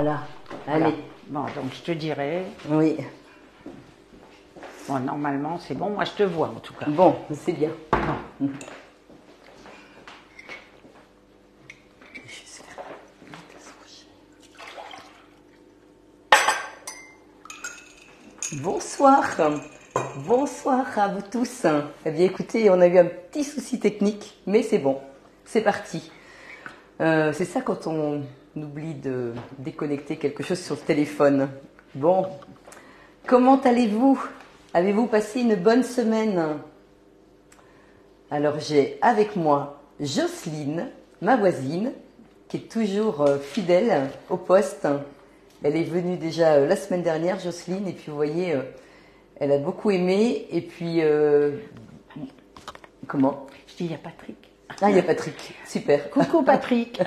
Voilà. Allez. Voilà. Bon, donc je te dirai. Oui. Bon, normalement, c'est bon. Moi, je te vois, en tout cas. Bon, c'est bien. Bon. Bonsoir. Bonsoir à vous tous. Eh bien, écoutez, on a eu un petit souci technique, mais c'est bon. C'est parti. C'est ça quand on oublie de déconnecter quelque chose sur le téléphone. Bon. Comment allez-vous? Avez-vous passé une bonne semaine? Alors j'ai avec moi Jocelyne, ma voisine, qui est toujours fidèle au poste. Elle est venue déjà la semaine dernière, Jocelyne, et puis vous voyez, elle a beaucoup aimé. Et puis, comment? Je dis, il y a Patrick. Ah, il y a Patrick, super. Coucou Patrick.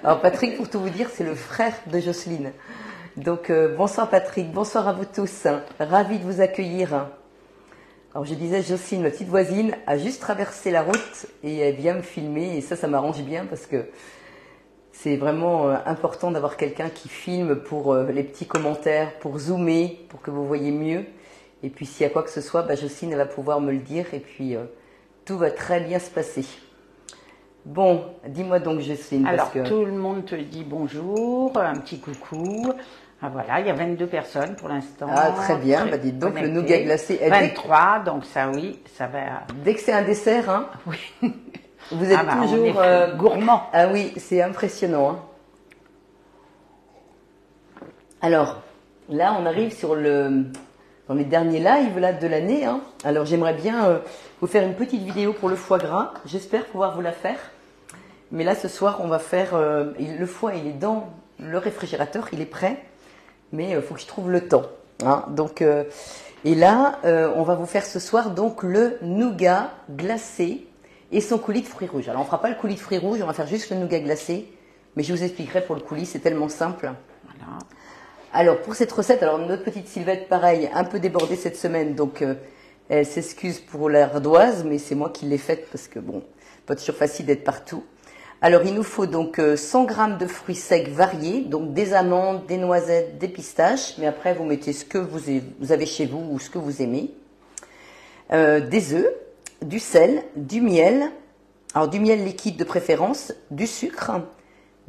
Alors Patrick, pour tout vous dire, c'est le frère de Jocelyne. Donc bonsoir Patrick, bonsoir à vous tous. Ravi de vous accueillir. Alors je disais, Jocelyne, ma petite voisine, a juste traversé la route et elle vient me filmer. Et ça m'arrange bien parce que c'est vraiment important d'avoir quelqu'un qui filme pour les petits commentaires, pour zoomer, pour que vous voyez mieux. Et puis s'il y a quoi que ce soit, Jocelyne elle va pouvoir me le dire et puis tout va très bien se passer. Bon, dis-moi donc Jocelyne. Alors, parce que... tout le monde te dit bonjour, un petit coucou. Ah, voilà, il y a 22 personnes pour l'instant. Ah, très bien. Dites donc, connectées. le nougat glacé. 23, donc ça, oui, ça va. Dès que c'est un dessert, hein, Oui. vous êtes toujours on est gourmand. Ah oui, c'est impressionnant. Hein. Alors, là, on arrive dans les derniers lives là, de l'année. Hein. Alors, j'aimerais bien vous faire une petite vidéo pour le foie gras. J'espère pouvoir vous la faire. Mais là, ce soir, on va faire... le foie, il est dans le réfrigérateur, il est prêt. Mais il faut que je trouve le temps. Hein. Donc, et là, on va vous faire ce soir donc le nougat glacé et son coulis de fruits rouges. Alors, on ne fera pas le coulis de fruits rouges, on va faire juste le nougat glacé. Mais je vous expliquerai pour le coulis, c'est tellement simple. Voilà. Alors, pour cette recette, alors notre petite Sylvette, pareil, un peu débordée cette semaine. Donc, elle s'excuse pour l'ardoise, mais c'est moi qui l'ai faite parce que, bon, pas toujours facile d'être partout. Alors, il nous faut donc 100 g de fruits secs variés, donc des amandes, des noisettes, des pistaches, mais après vous mettez ce que vous avez chez vous ou ce que vous aimez. Des œufs, du sel, du miel, alors du miel liquide de préférence, du sucre,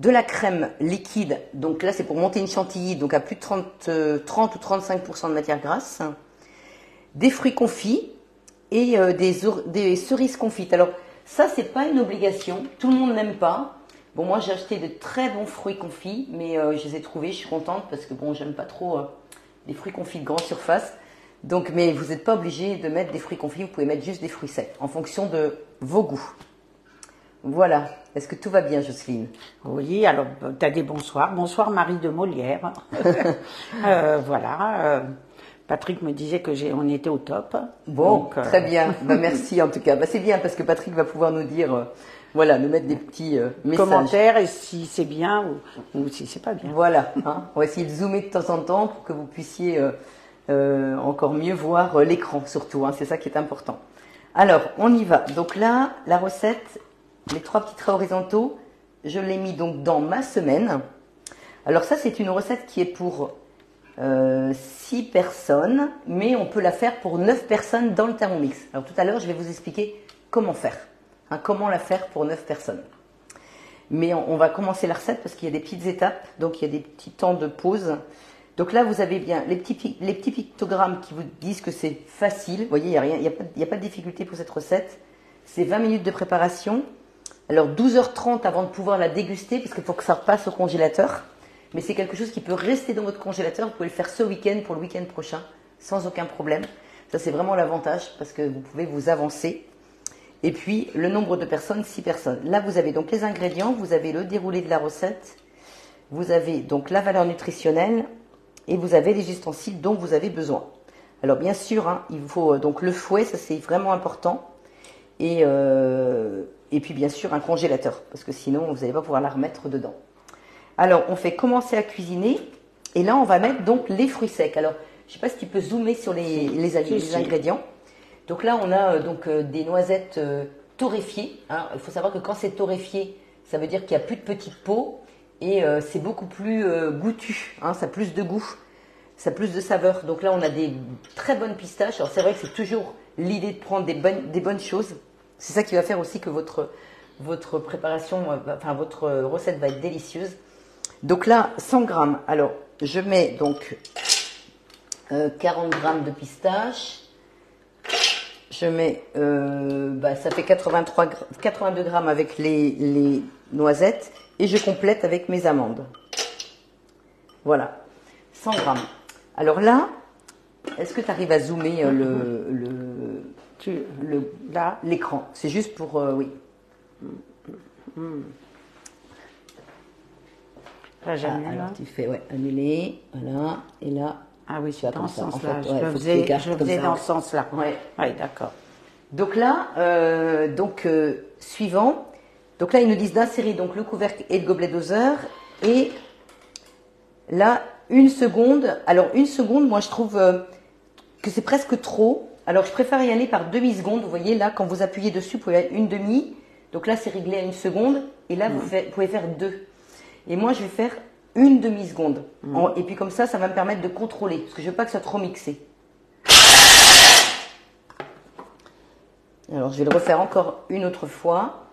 de la crème liquide, donc là c'est pour monter une chantilly, donc à plus de 30 ou 35% de matière grasse, des fruits confits et des cerises confites. Alors, ça, c'est pas une obligation. Tout le monde n'aime pas. Bon, moi, j'ai acheté de très bons fruits confits, mais je les ai trouvés. Je suis contente parce que bon, j'aime pas trop les fruits confits de grande surface. Donc, mais vous n'êtes pas obligé de mettre des fruits confits. Vous pouvez mettre juste des fruits secs en fonction de vos goûts. Voilà. Est-ce que tout va bien, Jocelyne? Oui, alors, tu as des bonsoirs. Bonsoir, Marie de Molière. Voilà. Patrick me disait on était au top. Bon, donc, très bien. Merci en tout cas. C'est bien parce que Patrick va pouvoir nous dire, voilà, nous mettre des petits messages. Commentaires et si c'est bien ou si c'est pas bien. Voilà. Hein. On va essayer de zoomer de temps en temps pour que vous puissiez encore mieux voir l'écran surtout. Hein. C'est ça qui est important. Alors, on y va. Donc là, la recette, les 3 petits traits horizontaux, je l'ai mis donc dans ma semaine. Alors ça, c'est une recette qui est pour 6 personnes, mais on peut la faire pour 9 personnes dans le Thermomix. Alors tout à l'heure, je vais vous expliquer comment faire, hein, comment la faire pour 9 personnes. Mais on va commencer la recette parce qu'il y a des petites étapes, donc il y a des petits temps de pause. Donc là, vous avez bien les petits pictogrammes qui vous disent que c'est facile. Vous voyez, il n'y a pas de difficulté pour cette recette. C'est 20 minutes de préparation. Alors 12h30 avant de pouvoir la déguster, parce qu'il faut que ça repasse au congélateur. Mais c'est quelque chose qui peut rester dans votre congélateur. Vous pouvez le faire ce week-end pour le week-end prochain, sans aucun problème. Ça, c'est vraiment l'avantage parce que vous pouvez vous avancer. Et puis, le nombre de personnes, 6 personnes. Là, vous avez donc les ingrédients, vous avez le déroulé de la recette, vous avez donc la valeur nutritionnelle et vous avez les ustensiles dont vous avez besoin. Alors, bien sûr, hein, il vous faut donc le fouet, ça c'est vraiment important. Et puis, bien sûr, un congélateur parce que sinon, vous n'allez pas pouvoir la remettre dedans. Alors, on fait commencer à cuisiner et là, on va mettre donc les fruits secs. Alors, je ne sais pas si tu peux zoomer sur les ingrédients. Donc là, on a des noisettes torréfiées. Hein. Il faut savoir que quand c'est torréfié, ça veut dire qu'il n'y a plus de petites peaux et c'est beaucoup plus goûtu, hein, ça a plus de goût, ça a plus de saveur. Donc là, on a des très bonnes pistaches. Alors c'est vrai que c'est toujours l'idée de prendre des bonnes choses. C'est ça qui va faire aussi que votre préparation, enfin votre recette va être délicieuse. Donc là, 100 grammes. Alors, je mets donc 40 grammes de pistaches. Je mets, ça fait 82 grammes avec les noisettes et je complète avec mes amandes. Voilà, 100 grammes. Alors là, est-ce que tu arrives à zoomer l'écran? C'est juste pour, oui. Là, j'annule. Alors tu fais, ouais, annuler, voilà, et là. Ah oui, c'est dans ce sens-là. Je le faisais dans ce sens-là. Ouais. Oui, d'accord. Donc là, suivant. Donc là, ils nous disent d'insérer donc le couvercle et le gobelet doseur. Et là, 1 seconde. Alors, 1 seconde, moi, je trouve que c'est presque trop. Alors, je préfère y aller par demi-seconde. Vous voyez, là, quand vous appuyez dessus, vous pouvez aller 1/2. Donc là, c'est réglé à 1 seconde. Et là, vous pouvez faire 2. Et moi, je vais faire 1/2 seconde. Et puis comme ça va me permettre de contrôler. Parce que je ne veux pas que ça soit trop mixé. Alors, je vais le refaire encore une autre fois.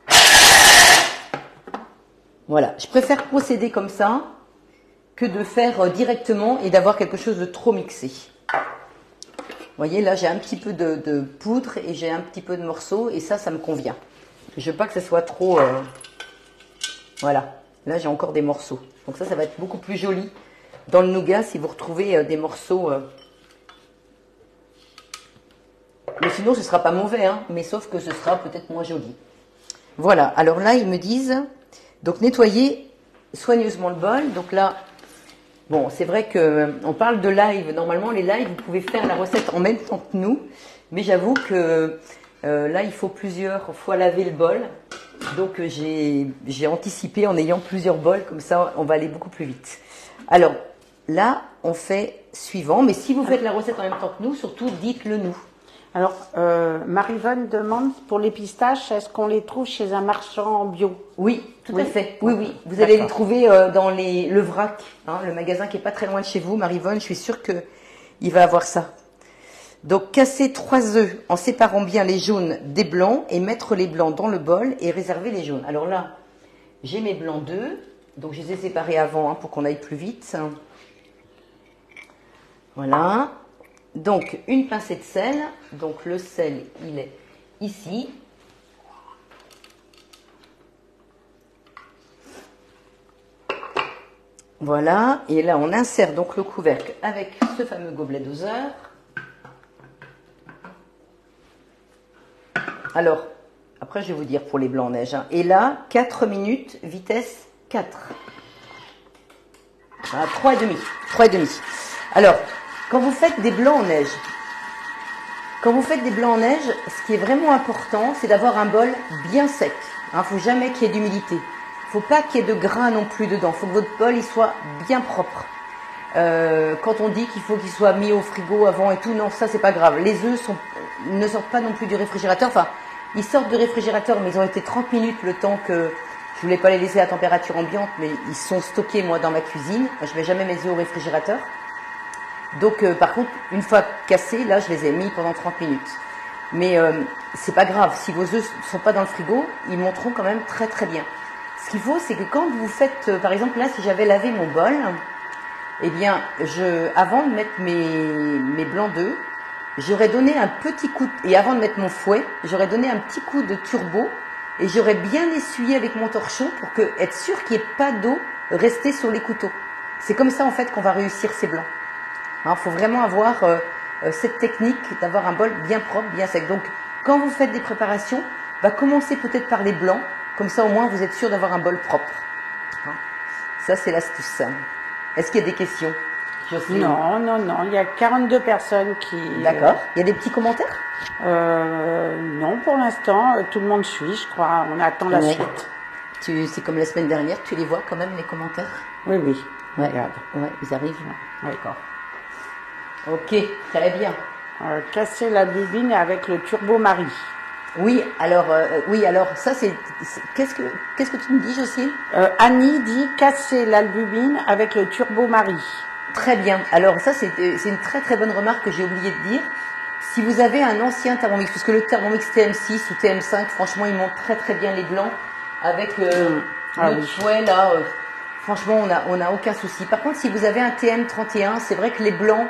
Voilà. Je préfère procéder comme ça que de faire directement et d'avoir quelque chose de trop mixé. Vous voyez, là, j'ai un petit peu de poudre et j'ai un petit peu de morceaux. Et ça me convient. Je ne veux pas que ce soit trop... Voilà. Là, j'ai encore des morceaux. Donc ça va être beaucoup plus joli dans le nougat si vous retrouvez des morceaux. Mais sinon, ce ne sera pas mauvais, hein, mais sauf que ce sera peut-être moins joli. Voilà. Alors là, ils me disent, donc nettoyer soigneusement le bol. Donc là, bon, c'est vrai qu'on parle de live. Normalement, les lives, vous pouvez faire la recette en même temps que nous. Mais j'avoue que là, il faut plusieurs fois laver le bol. Donc j'ai anticipé en ayant plusieurs bols, comme ça on va aller beaucoup plus vite. Alors là on fait suivant, mais si vous faites la recette en même temps que nous, surtout dites-le nous. Alors Marie-Vonne demande pour les pistaches, est-ce qu'on les trouve chez un marchand bio? Oui, tout à fait. Oui. Vous allez les trouver dans le vrac, hein, le magasin qui est pas très loin de chez vous, Marie-Vonne, je suis sûre qu'il va avoir ça. Donc, casser 3 œufs en séparant bien les jaunes des blancs et mettre les blancs dans le bol et réserver les jaunes. Alors là, j'ai mes blancs d'œufs, donc je les ai séparés avant pour qu'on aille plus vite. Voilà. Donc, une pincée de sel. Donc, le sel, il est ici. Voilà. Et là, on insère donc le couvercle avec ce fameux gobelet doseur. Alors, après, je vais vous dire pour les blancs en neige. Hein. Et là, 4 minutes, vitesse 4. Voilà, 3,5. Alors, quand vous faites des blancs en neige, ce qui est vraiment important, c'est d'avoir un bol bien sec. Il ne faut jamais qu'il y ait d'humidité. Il ne faut pas qu'il y ait de gras non plus dedans. Il faut que votre bol il soit bien propre. Quand on dit qu'il faut qu'il soit mis au frigo avant et tout, non, ça c'est pas grave. Les œufs ne sortent pas non plus du réfrigérateur. Enfin, ils sortent du réfrigérateur, mais ils ont été 30 minutes le temps que je voulais pas les laisser à température ambiante, mais ils sont stockés moi dans ma cuisine. Je mets jamais mes œufs au réfrigérateur. Donc par contre, une fois cassés, là je les ai mis pendant 30 minutes. Mais c'est pas grave. Si vos œufs sont pas dans le frigo, ils monteront quand même très très bien. Ce qu'il faut, c'est que quand vous faites, par exemple là, si j'avais lavé mon bol. Eh bien, avant de mettre mes blancs d'œufs, j'aurais donné un petit coup, et avant de mettre mon fouet, j'aurais donné un petit coup de turbo et j'aurais bien essuyé avec mon torchon pour être sûr qu'il n'y ait pas d'eau restée sur les couteaux. C'est comme ça en fait qu'on va réussir ces blancs. Il faut vraiment avoir cette technique d'avoir un bol bien propre, bien sec. Donc, quand vous faites des préparations, commencez peut-être par les blancs, comme ça au moins vous êtes sûr d'avoir un bol propre. Ça, c'est l'astuce. Est-ce qu'il y a des questions, Jocelyne? Non. Il y a 42 personnes qui... D'accord. Il y a des petits commentaires? Non, pour l'instant, tout le monde suit, je crois. On attend la suite. C'est comme la semaine dernière, tu les vois quand même, les commentaires? Oui. Ouais. Regarde. Ouais, ils arrivent. Ouais. D'accord. Ok, très bien. Casser la bobine avec le Turbo Marie. Oui, alors ça qu'est-ce que tu me dis, Jocelyne? Annie dit casser l'albumine avec le Turbo Marie. Très bien. Alors ça, c'est une très très bonne remarque que j'ai oublié de dire. Si vous avez un ancien Thermomix, parce que le Thermomix TM6 ou TM5, franchement, il monte très très bien les blancs avec le fouet là. Franchement, on a aucun souci. Par contre, si vous avez un TM31, c'est vrai que les blancs,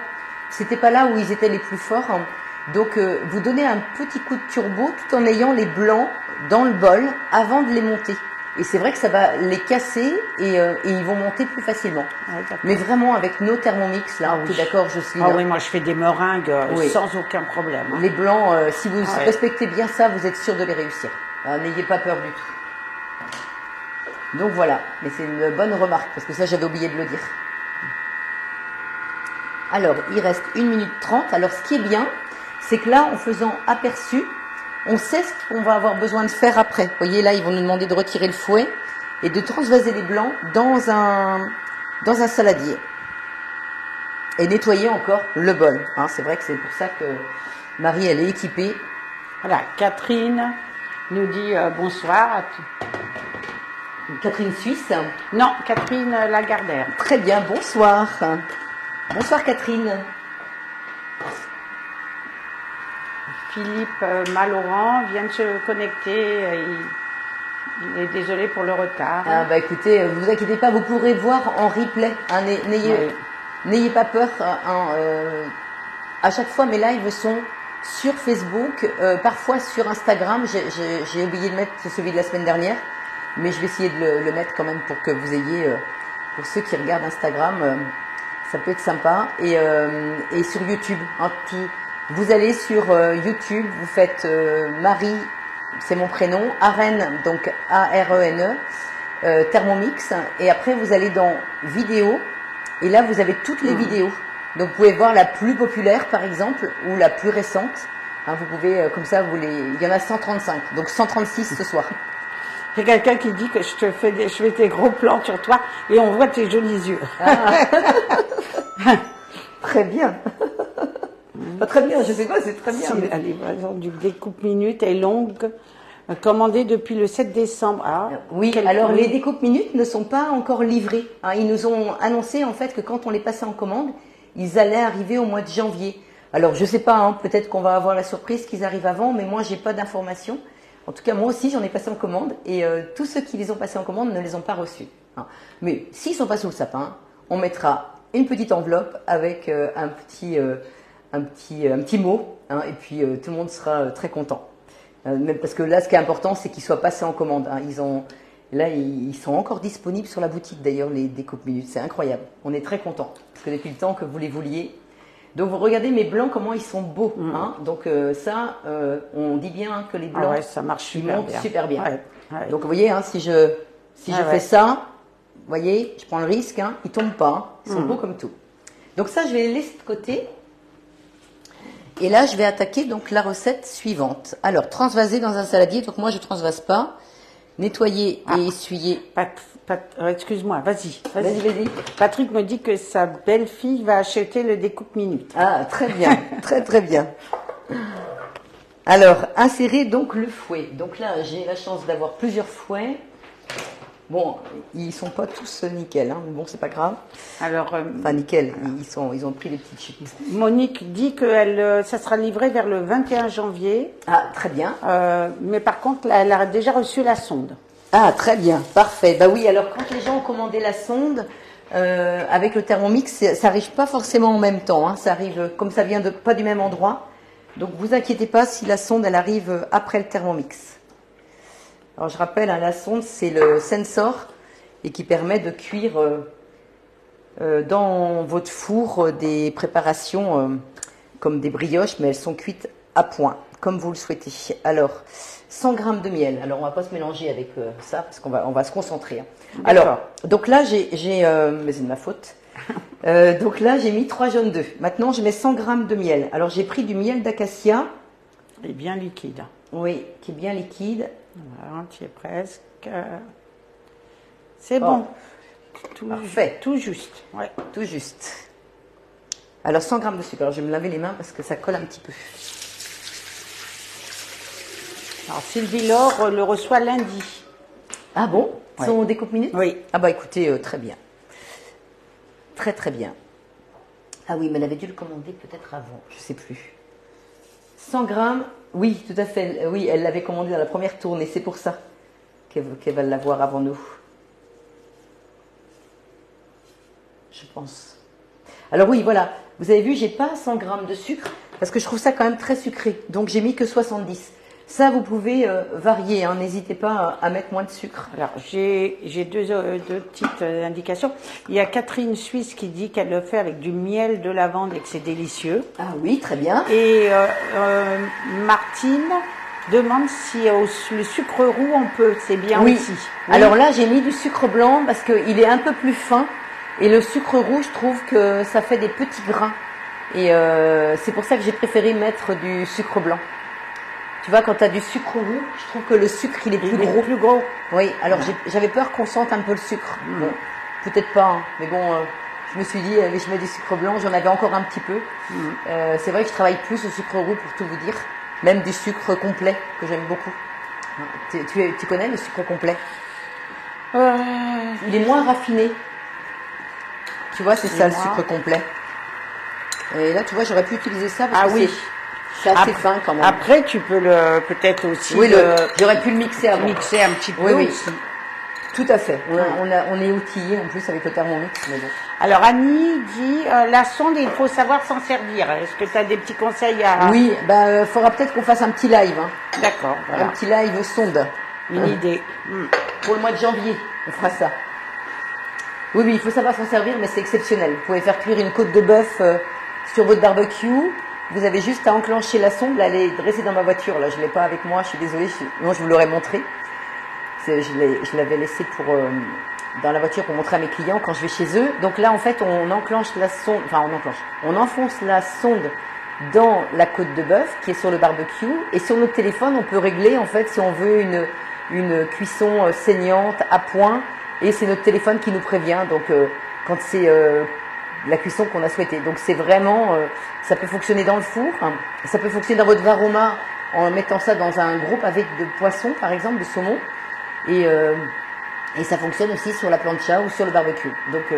c'était pas là où ils étaient les plus forts. Hein. Donc, vous donnez un petit coup de turbo tout en ayant les blancs dans le bol avant de les monter. Et c'est vrai que ça va les casser et ils vont monter plus facilement. Ouais, mais vraiment avec nos Thermomix, là, tu es d'accord, Jocelyne? Ah oui, moi je fais des meringues sans aucun problème. Hein. Les blancs, si vous respectez bien ça, vous êtes sûr de les réussir. N'ayez pas peur du tout. Donc voilà, mais c'est une bonne remarque, parce que ça j'avais oublié de le dire. Alors, il reste 1 minute 30. Alors ce qui est bien, c'est que là, en faisant aperçu, on sait ce qu'on va avoir besoin de faire après. Vous voyez, là, ils vont nous demander de retirer le fouet et de transvaser les blancs dans un saladier. Et nettoyer encore le bol. Hein, c'est vrai que c'est pour ça que Marie, elle est équipée. Voilà, Catherine nous dit bonsoir. Catherine Suisse? Non, Catherine Lagardère. Très bien, bonsoir. Bonsoir Catherine. Philippe Maloran vient de se connecter. Il est désolé pour le retard. Ah bah écoutez, ne vous inquiétez pas, vous pourrez voir en replay. Hein, n'ayez pas peur. À chaque fois, mes lives sont sur Facebook, parfois sur Instagram. J'ai oublié de mettre celui de la semaine dernière, mais je vais essayer de le mettre quand même pour que vous ayez, pour ceux qui regardent Instagram, ça peut être sympa. Et sur YouTube, hein, vous allez sur YouTube, vous faites Marie, c'est mon prénom, Arène, donc A-R-E-N-E, Thermomix, et après vous allez dans vidéo, et là vous avez toutes les vidéos. Donc vous pouvez voir la plus populaire par exemple, ou la plus récente. Hein, vous pouvez, comme ça, il y en a 135, donc 136 ce soir. Il y a quelqu'un qui dit que je fais tes gros plans sur toi et on voit tes jolis yeux. Ah. Très bien. Pas très bien, je sais pas, c'est très bien. Si, la livraison du découpe minute est longue, commandée depuis le 7 décembre. Ah, oui, alors les découpes minutes ne sont pas encore livrées. Hein, ils nous ont annoncé en fait que quand on les passait en commande, ils allaient arriver au mois de janvier. Alors je sais pas, hein, peut-être qu'on va avoir la surprise qu'ils arrivent avant, mais moi j'ai pas d'informations. En tout cas, moi aussi, j'en ai passé en commande et tous ceux qui les ont passés en commande ne les ont pas reçus. Hein. Mais s'ils sont pas sous le sapin, on mettra une petite enveloppe avec un petit mot, hein, et puis tout le monde sera très content. Même parce que là, ce qui est important, c'est qu'ils soient passés en commande. Hein. Ils sont encore disponibles sur la boutique d'ailleurs, les découpes minutes. C'est incroyable. On est très contents parce que depuis le temps que vous les vouliez. Donc vous regardez mes blancs, comment ils sont beaux. Hein. Donc on dit bien que les blancs, ça marche super bien. Ouais. Donc vous voyez, hein, si je fais ça, vous voyez, je prends le risque, hein, ils tombent pas. Hein. Ils sont beaux comme tout. Donc ça, je vais les laisser de côté. Et là, je vais attaquer donc la recette suivante. Alors, transvaser dans un saladier. Donc moi, je transvase pas. Nettoyer et essuyer. Excuse-moi, vas-y. Vas-y. Patrick me dit que sa belle-fille va acheter le découpe minute. Ah, très bien, très bien. Alors, insérer donc le fouet. Donc là, j'ai la chance d'avoir plusieurs fouets. Bon, ils sont pas tous nickel, hein, mais bon, c'est pas grave. Alors, enfin, nickel, ils ont pris les petites chutes. Monique dit que ça sera livré vers le 21 janvier. Ah, très bien. Mais par contre, elle a déjà reçu la sonde. Ah, très bien, parfait. Bah oui, alors quand les gens ont commandé la sonde, avec le Thermomix, ça arrive pas forcément en même temps. Hein, ça arrive, comme ça vient pas du même endroit. Donc, vous inquiétez pas si la sonde, elle arrive après le Thermomix. Alors, je rappelle, hein, la sonde, c'est le sensor et qui permet de cuire dans votre four des préparations comme des brioches, mais elles sont cuites à point, comme vous le souhaitez. Alors, 100 g de miel. Alors, on va pas se mélanger avec ça parce qu'on va se concentrer. Hein. Alors, donc là, mais c'est de ma faute. Donc là, j'ai mis 3 jaunes d'œufs. Maintenant, je mets 100 g de miel. Alors, j'ai pris du miel d'acacia. Il est bien liquide. Oui, qui est bien liquide. Voilà, tu es presque. C'est bon. Parfait. Tout juste. Ouais. Tout juste. Alors, 100 g de sucre. Alors, je vais me laver les mains parce que ça colle un petit peu. Alors, Sylvie Laure le reçoit lundi. Ah bon? Ouais. Son découpe minute? Oui. Ah bah écoutez, très bien. Très très bien. Ah oui, mais elle avait dû le commander peut-être avant, je sais plus. 100 grammes, oui, tout à fait. Oui, elle l'avait commandé dans la première tournée, c'est pour ça qu'elle va l'avoir avant nous. Je pense. Alors oui, voilà. Vous avez vu, j'ai pas 100 grammes de sucre parce que je trouve ça quand même très sucré. Donc j'ai mis que 70. Ça, vous pouvez varier. Hein, n'hésitez pas à mettre moins de sucre. Alors, j'ai deux petites indications. Il y a Catherine Suisse qui dit qu'elle le fait avec du miel de lavande et que c'est délicieux. Ah oui, très bien. Et Martine demande si le sucre roux on peut, c'est bien Oui. aussi. Oui. Alors là, j'ai mis du sucre blanc parce qu'il est un peu plus fin. Et le sucre roux, je trouve que ça fait des petits grains. Et c'est pour ça que j'ai préféré mettre du sucre blanc. Tu vois, quand tu as du sucre roux, je trouve que le sucre, il est plus gros. Plus gros. Oui, alors j'avais peur qu'on sente un peu le sucre. Bon, peut-être pas, hein, mais bon, je me suis dit, je mets du sucre blanc, j'en avais encore un petit peu. C'est vrai que je travaille plus au sucre roux, pour tout vous dire. Même du sucre complet, que j'aime beaucoup. Tu connais le sucre complet? Il est moins raffiné. Tu vois, c'est ça le sucre complet. Et là, tu vois, j'aurais pu utiliser ça parce que c'est assez fin quand même. Après, tu peux peut-être aussi. Oui, j'aurais pu le mixer avant. Mixer un petit peu. Oui, oui. Aussi. Tout à fait. On est outillé en plus avec le Thermomix. Mais bon. Alors Annie dit la sonde, il faut savoir s'en servir. Est-ce que tu as des petits conseils à... Oui, faudra peut-être qu'on fasse un petit live. Hein. D'accord. Voilà. Un petit live sonde. Une idée. Pour le mois de janvier, on fera ça. Oui, il faut savoir s'en servir, mais c'est exceptionnel. Vous pouvez faire cuire une côte de bœuf sur votre barbecue. Vous avez juste à enclencher la sonde. Là, elle est dressée dans ma voiture. Là, je ne l'ai pas avec moi. Je suis désolée. Non, je vous l'aurais montré. Je l'avais laissée dans la voiture pour montrer à mes clients quand je vais chez eux. Donc là, en fait, on enclenche la sonde. Enfin, on enfonce la sonde dans la côte de bœuf qui est sur le barbecue. Et sur notre téléphone, on peut régler, en fait, si on veut une cuisson saignante à point. Et c'est notre téléphone qui nous prévient, donc quand c'est la cuisson qu'on a souhaitée. Donc c'est vraiment, ça peut fonctionner dans le four, hein. Ça peut fonctionner dans votre varoma en mettant ça dans un gros pavé de poisson, par exemple, de saumon. Et ça fonctionne aussi sur la plancha ou sur le barbecue. Donc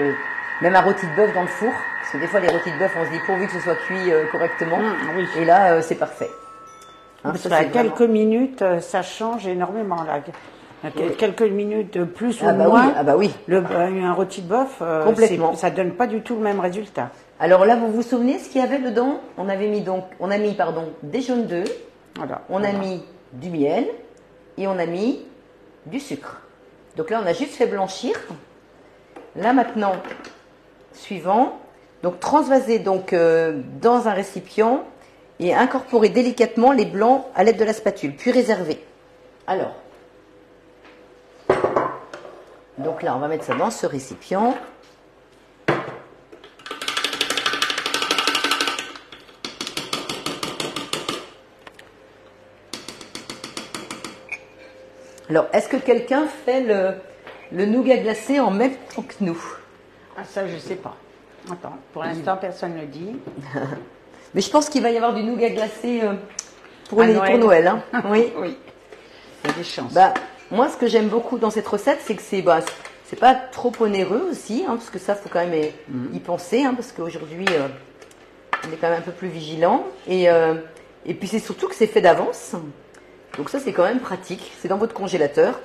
même un rôti de bœuf dans le four, parce que des fois les rôtis de bœuf, on se dit pourvu que ce soit cuit correctement. Oui. Et là, c'est parfait. Hein, parce qu'à quelques minutes, ça change énormément là. Quelques minutes de plus ou moins, oui. Un rôti de bœuf, ça donne pas du tout le même résultat. Alors là, vous vous souvenez ce qu'il y avait dedans? On a mis des jaunes d'œufs, on a mis du miel et on a mis du sucre. Donc là, on a juste fait blanchir. Là maintenant, suivant, donc transvaser dans un récipient et incorporer délicatement les blancs à l'aide de la spatule, puis réserver. Alors. Donc là, on va mettre ça dans ce récipient. Alors, est-ce que quelqu'un fait le nougat glacé en même temps que nous? Ah, ça, je sais pas. Attends, pour l'instant, personne ne le dit. Mais je pense qu'il va y avoir du nougat glacé pour Noël. Hein. Oui. Oui. Il y a des chances. Moi, ce que j'aime beaucoup dans cette recette, c'est que c'est pas trop onéreux aussi, hein, parce que ça, faut quand même y penser, hein, parce qu'aujourd'hui, on est quand même un peu plus vigilant. Et puis, c'est surtout que c'est fait d'avance. Donc ça, c'est quand même pratique. C'est dans votre congélateur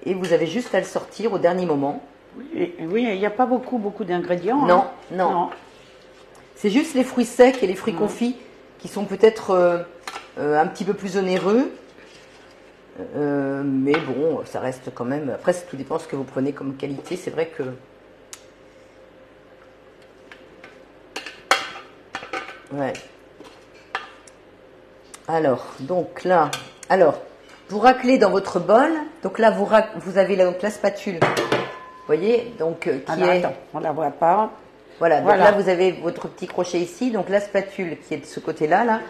et vous avez juste à le sortir au dernier moment. Oui, il n'y a pas beaucoup d'ingrédients. Non, hein. non. C'est juste les fruits secs et les fruits confits qui sont peut-être un petit peu plus onéreux. Mais bon, ça reste quand même... Après, tout dépend de ce que vous prenez comme qualité. C'est vrai que... Ouais. Alors, donc là... Alors, vous raclez dans votre bol. Donc là, vous avez la spatule. Vous voyez, donc Attends, on la voit pas. Voilà, donc là, vous avez votre petit crochet ici. Donc la spatule qui est de ce côté-là, là,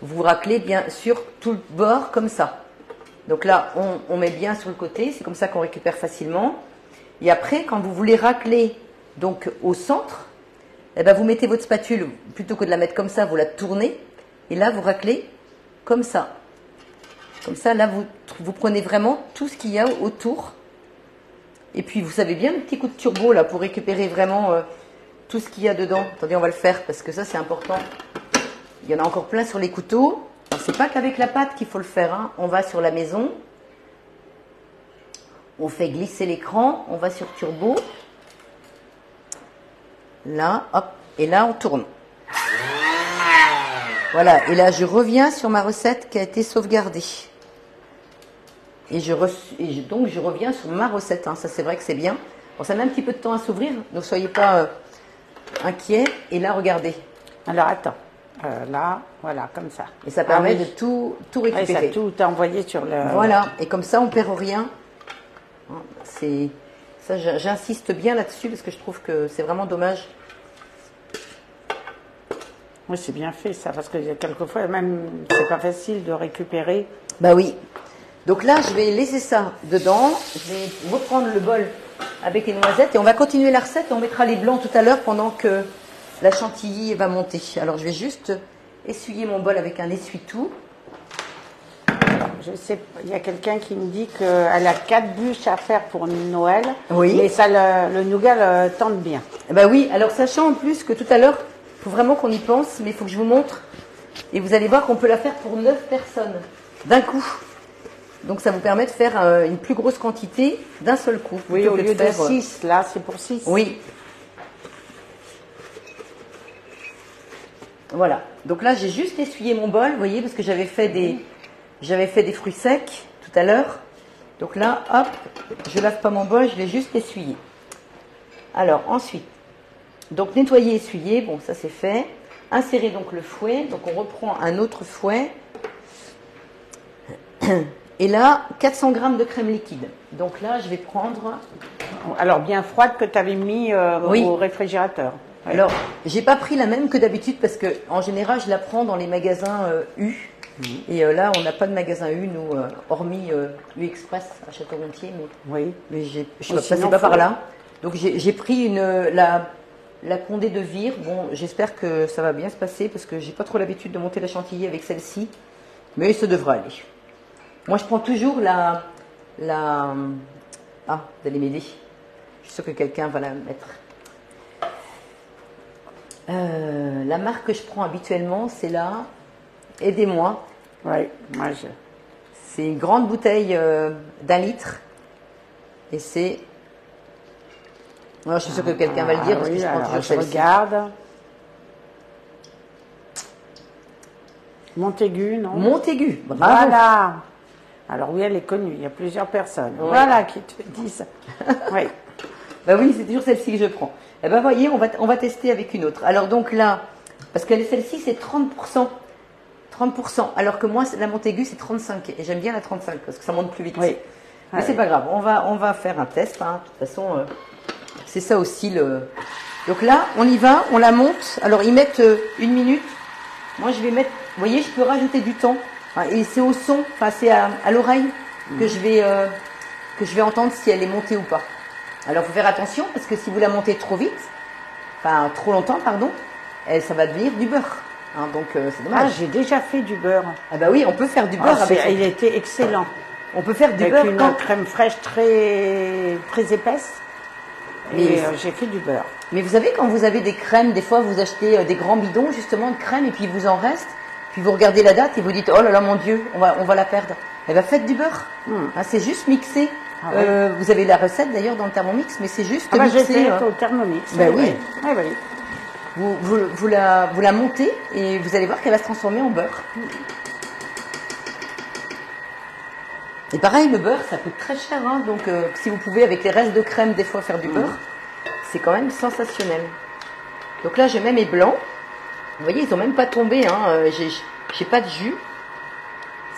vous raclez bien sur tout le bord comme ça. Donc là, on met bien sur le côté, c'est comme ça qu'on récupère facilement. Et après, quand vous voulez racler donc au centre, vous mettez votre spatule, plutôt que de la mettre comme ça, vous la tournez. Et là, vous raclez comme ça. Comme ça, là, vous prenez vraiment tout ce qu'il y a autour. Et puis, vous savez bien le petit coup de turbo, là, pour récupérer vraiment tout ce qu'il y a dedans. Attendez, on va le faire, parce que ça, c'est important. Il y en a encore plein sur les couteaux. Alors, c'est pas qu'avec la pâte qu'il faut le faire, hein. On va sur la maison. On fait glisser l'écran. On va sur turbo. Là, hop. Et là, on tourne. Voilà. Et là, je reviens sur ma recette qui a été sauvegardée. Donc, je reviens sur ma recette. Hein. Ça, c'est vrai que c'est bien. Bon, ça met un petit peu de temps à s'ouvrir. Ne soyez pas inquiets. Et là, regardez. Alors, attends. Là, voilà, comme ça. Et ça permet de tout récupérer. Ouais, ça tout envoyé sur le... Voilà. Et comme ça, on perd rien. Ça, j'insiste bien là-dessus parce que je trouve que c'est vraiment dommage. Oui, c'est bien fait ça, parce que quelquefois, même, c'est pas facile de récupérer. Bah oui. Donc là, je vais laisser ça dedans. Je vais reprendre le bol avec les noisettes et on va continuer la recette. On mettra les blancs tout à l'heure pendant que la chantilly va monter. Alors, je vais juste essuyer mon bol avec un essuie-tout. Je sais, il y a quelqu'un qui me dit qu'elle a 4 bûches à faire pour Noël. Oui. Mais ça, le nougat le tente bien. Bah oui. Alors, sachant en plus que tout à l'heure, il faut vraiment qu'on y pense, mais il faut que je vous montre. Et vous allez voir qu'on peut la faire pour 9 personnes d'un coup. Donc, ça vous permet de faire une plus grosse quantité d'un seul coup. Oui, au lieu de 6, là, c'est pour 6. Oui. Voilà. Donc là, j'ai juste essuyé mon bol, vous voyez, parce que j'avais fait des fruits secs tout à l'heure. Donc là, hop, je lave pas mon bol, je l'ai juste essuyé. Alors, ensuite, donc nettoyer, essuyer, bon, ça c'est fait. Insérer donc le fouet. Donc, on reprend un autre fouet. Et là, 400 g de crème liquide. Donc là, je vais prendre... Alors, bien froide que tu avais mis oui. au réfrigérateur. Oui. Alors, j'ai pas pris la même que d'habitude parce que en général, je la prends dans les magasins U. Et là, on n'a pas de magasin U, nous, hormis U Express à Château-Gontier. Mais je suis passée pas par là. Donc, j'ai pris la Condé de Vire. Bon, j'espère que ça va bien se passer parce que j'ai pas trop l'habitude de monter la chantilly avec celle-ci. Mais ça devrait aller. Moi, je prends toujours Ah, vous allez m'aider. Je suis sûre que quelqu'un va la mettre. La marque que je prends habituellement, c'est là. Aidez-moi. Oui, C'est une grande bouteille d'1 litre. Et c'est... Je suis sûre que quelqu'un va le dire parce que je prends toujours celle-ci. Regarde. Montaigu, non? Montaigu, bravo. Voilà. Alors oui, elle est connue, il y a plusieurs personnes. Oui. Voilà qui te disent. Oui. Bah oui, c'est toujours celle-ci que je prends. Eh ben voyez, on va tester avec une autre. Alors donc là, parce que celle-ci c'est 30%. 30%, alors que moi, la Montaigu, c'est 35. Et j'aime bien la 35 parce que ça monte plus vite. Oui. Mais c'est pas grave, on va faire un test. Hein. De toute façon, c'est ça aussi. Donc là, on y va, on la monte. Alors, ils mettent 1 minute. Moi, je vais mettre... Vous voyez, je peux rajouter du temps. Et c'est au son, enfin, c'est à l'oreille que je vais entendre si elle est montée ou pas. Alors, il faut faire attention parce que si vous la montez trop vite, enfin, trop longtemps, pardon, ça va devenir du beurre. Hein, donc, c'est dommage. Ah, j'ai déjà fait du beurre. Ah bah oui, on peut faire du beurre avec... Il était excellent. On peut faire du avec beurre une crème fraîche très, très épaisse. Et j'ai fait du beurre. Mais vous savez, quand vous avez des crèmes, des fois, vous achetez des grands bidons, justement, de crème, et puis il vous en reste. Puis vous regardez la date et vous dites, oh là là, mon Dieu, on va la perdre. Eh bien, faites du beurre. Hein, c'est juste mixé. Ah, ouais. Vous avez la recette, d'ailleurs, dans le Thermomix, mais c'est juste mixé. J'ai fait au Thermomix. Ben oui. Ah, oui. Vous la montez et vous allez voir qu'elle va se transformer en beurre. Et pareil, le beurre, ça coûte très cher. Hein, donc, si vous pouvez, avec les restes de crème, des fois, faire du beurre, c'est quand même sensationnel. Donc là, je mets mes blancs. Vous voyez, ils n'ont même pas tombé. Hein, j'ai pas de jus.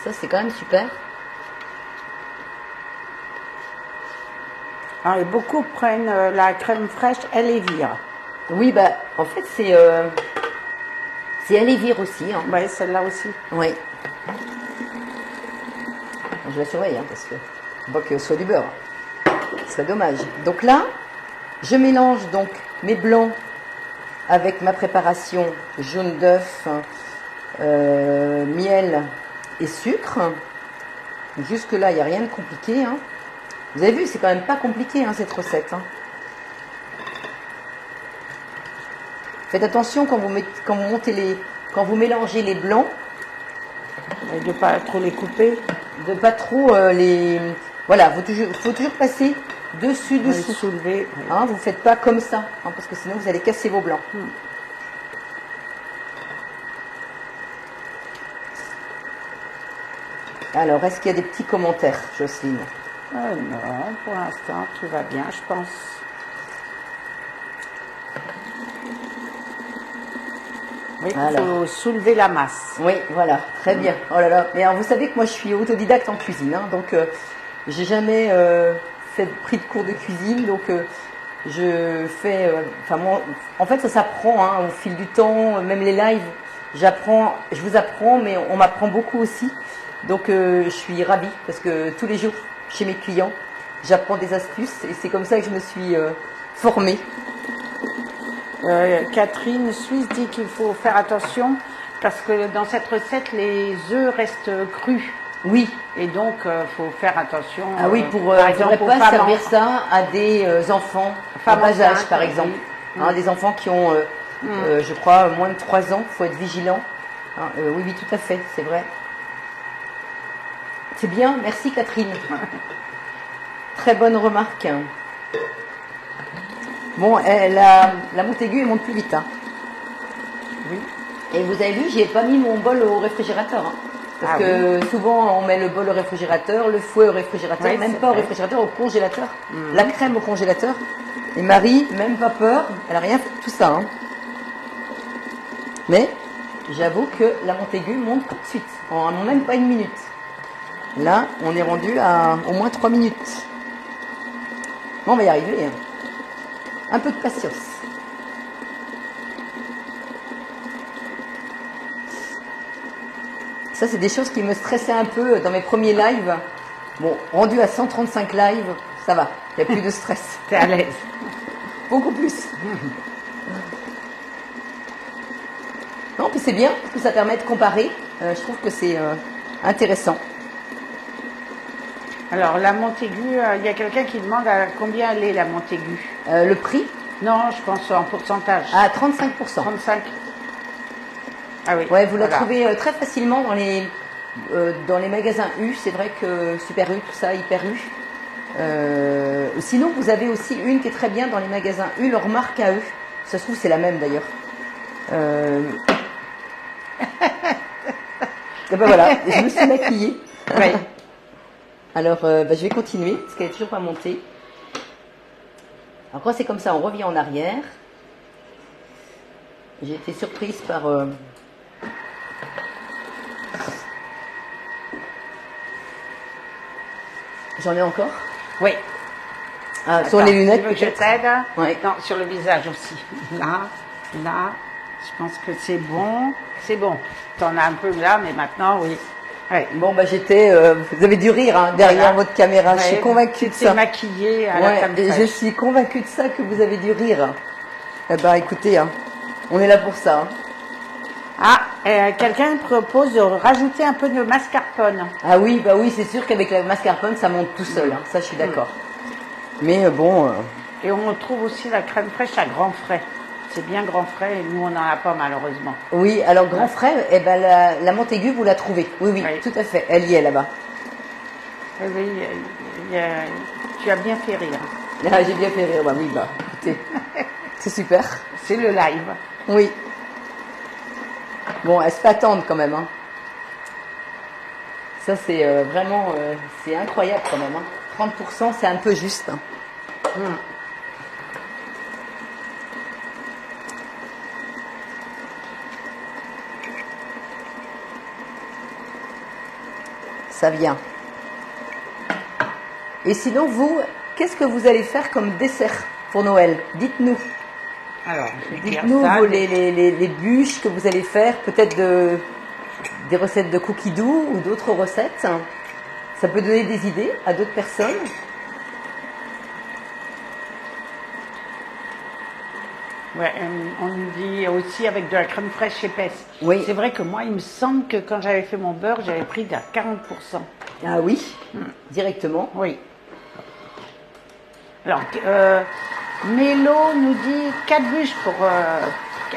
Ça, c'est quand même super. Alors, et beaucoup prennent la crème fraîche Elévir. Oui, bah, en fait, c'est Elévir aussi. Hein. Oui, celle-là aussi. Oui. Je la surveille, hein, parce que on voit que ce soit du beurre. Ce serait dommage. Donc là, je mélange donc mes blancs avec ma préparation jaune d'œuf, miel et sucre. Jusque là, il n'y a rien de compliqué. Hein. Vous avez vu, c'est quand même pas compliqué hein, cette recette. Hein. Faites attention quand vous mélangez les blancs. Et de ne pas trop les couper. De pas trop les... Voilà, faut toujours passer dessous. Soulever. Hein, vous ne faites pas comme ça, hein, parce que sinon vous allez casser vos blancs. Alors, est-ce qu'il y a des petits commentaires, Jocelyne? Non, pour l'instant, tout va bien, je pense. Oui, il faut soulever la masse. Oui, voilà, très bien. Oh là là. Mais alors, vous savez que moi, je suis autodidacte en cuisine, hein, donc j'ai jamais pris de cours de cuisine, donc je fais... en fait, ça s'apprend hein, au fil du temps, même les lives, je vous apprends, mais on m'apprend beaucoup aussi. Donc, je suis ravie, parce que tous les jours, chez mes clients, j'apprends des astuces, et c'est comme ça que je me suis formée. Catherine Suisse dit qu'il faut faire attention parce que dans cette recette, les œufs restent crus. Oui. Et donc, faut faire attention. Ah oui, par exemple, ne pas servir ça à des enfants en bas âge, par exemple. Oui. Hein, des enfants qui ont, je crois, moins de 3 ans. Il faut être vigilant. Hein, oui, oui, tout à fait, c'est vrai. C'est bien, merci Catherine. Très bonne remarque. Bon, la Montaigu, elle monte plus vite. Hein. Oui. Et vous avez vu, j'ai pas mis mon bol au réfrigérateur. Hein, parce que souvent, on met le bol au réfrigérateur, le fouet au réfrigérateur, oui, même pas au réfrigérateur, au congélateur. La crème au congélateur. Et Marie, même pas peur, elle a rien fait de tout ça. Hein. Mais, j'avoue que la Montaigu monte tout de suite, en même pas une minute. Là, on est rendu à au moins 3 minutes. Bon, on va y arriver. Hein. Un peu de patience. Ça, c'est des choses qui me stressaient un peu dans mes premiers lives. Bon, rendu à 135 lives, ça va. Il n'y a plus de stress. T'es à l'aise. Beaucoup plus. Non, puis c'est bien, parce que ça permet de comparer. Je trouve que c'est intéressant. Alors, la Montaigu, il y a quelqu'un qui demande à combien elle est, la Montaigu. Le prix? Non, je pense en pourcentage. À 35%. 35. Ah oui. Ouais, vous la trouvez très facilement dans les magasins U. C'est vrai que Super U, tout ça, Hyper U. Sinon, vous avez aussi une qui est très bien dans les magasins U, leur marque à eux. Ça se trouve, c'est la même d'ailleurs. Et ben voilà, je me suis maquillée. Oui. Alors, je vais continuer, parce qu'elle n'est toujours pas montée. Alors, quand c'est comme ça, on revient en arrière. J'ai été surprise par... J'en ai encore? Oui. Ah, sur les lunettes, peut-être. Je t'aide. Ouais. Non, sur le visage aussi. Là, je pense que c'est bon. C'est bon. T'en as un peu là, mais maintenant, oui. Ouais. Bon, vous avez dû rire hein, derrière votre caméra. Ouais, je suis convaincue de ça. Maquillée à la crème fraîche. Je suis convaincue de ça que vous avez dû rire. Eh ben, écoutez, hein, on est là pour ça. Hein. Quelqu'un propose de rajouter un peu de mascarpone. Ah oui, bah oui, c'est sûr qu'avec la mascarpone, ça monte tout seul. Hein, ça, je suis d'accord. Mais bon. Et on trouve aussi la crème fraîche à grands frais. C'est bien grand frais et nous on n'en a pas malheureusement. Oui, alors grand frais, eh ben la Montaigu vous la trouvez. Oui, oui, tout à fait. Elle y est là-bas. Oui, tu as bien fait rire. Ah, j'ai bien fait rire, bah oui, bah écoutez, c'est super. C'est le live. Oui. Bon, elle se fait attendre quand même. Hein. Ça c'est vraiment, c'est incroyable quand même. Hein. 30%, c'est un peu juste. Hein. Ça vient. Et sinon, vous, qu'est-ce que vous allez faire comme dessert pour Noël? Dites-nous. Alors, dites-nous les bûches que vous allez faire, peut-être des recettes de cookies doux ou d'autres recettes. Ça peut donner des idées à d'autres personnes. Ouais, on nous dit aussi avec de la crème fraîche épaisse. Oui. C'est vrai que moi, il me semble que quand j'avais fait mon beurre, j'avais pris à 40%. Ah oui, directement. Oui. Alors, Mélo nous dit 4 bûches pour...